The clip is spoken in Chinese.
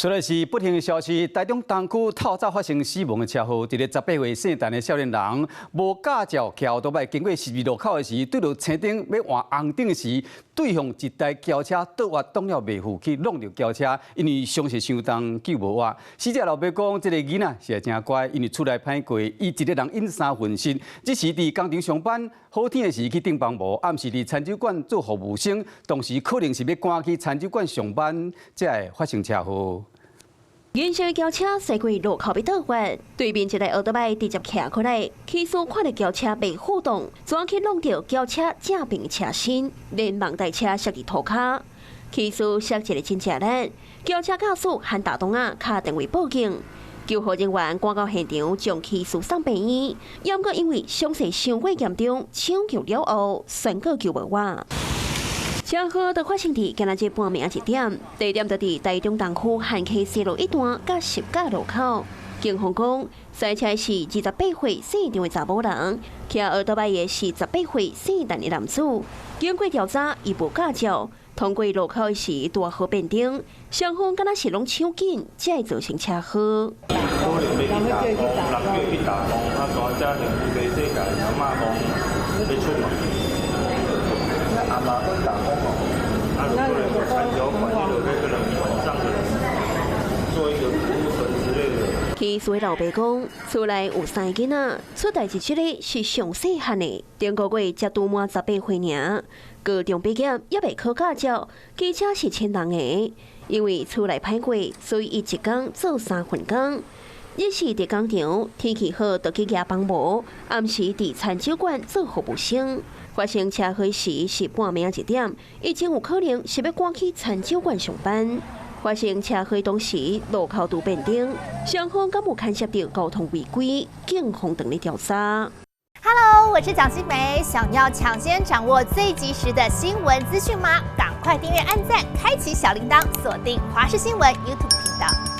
虽然是不幸的消息，台中东区透早发生死亡的车祸，一个18岁姓陈的少年人无驾照骑奥多摆经过12路口的时，对着车顶要换红灯时，对向一台轿车倒滑挡了袂赴去弄着轿车，因为伤势伤重救无活。死者老爸讲，这个囡仔是真乖，因为厝内歹过，伊一个人隐三分身，只是伫工厂上班，好天的时去订房无，暗时伫餐酒馆做服务生，当时可能是要赶去餐酒馆上班，才会发生车祸。 原先的轿车驶过路口被倒滑，对面一台奥多摆直接骑过来，起诉看到轿车袂互动，转去弄到轿车正边的车身，连忙带车摔伫涂骹。起诉摔一个真正难，轿车驾驶和大东啊敲电话报警，救护人员赶到现场将起诉送病院，也毋过因为伤势伤过严重，抢救了后宣告救无活。 车祸就发生伫今仔日半暝1点，地点就伫台中东区汉溪西路一段甲十架路口。警方讲，赛车是28岁姓张的查某人，骑奥多摆的是18岁姓陈的男子。经过调查，伊无驾照，通过路口时大雨变灯，双方敢若是拢抢紧，才会造成车祸。可能要去打工，啊，大家庭袂世界，阿嬷讲要出门。 阿妈去打工哦，啊，如果有餐酒馆，你就可能晚上的做一个服务生之类的。起诉的老爸讲，厝内有3个囡仔，出代志这个是上细汉的，顶个月才拄满18岁尔，高中毕业也未考驾照，机车是千人的，因为厝内歹过，所以伊一工做3份工。 日时伫工厂，天气好就去举帮无；暗时伫餐酒馆做服务生。发生车祸时是半暝1点，已经有可能是要赶去餐酒馆上班。发生车祸当时，路口拄变灯，双方敢有牵涉到交通违规，警方等咧调查。Hello， 我是蒋欣梅，想要抢先掌握最及时的新闻资讯吗？赶快订阅、按赞、开启小铃铛，锁定华视新闻 YouTube 频道。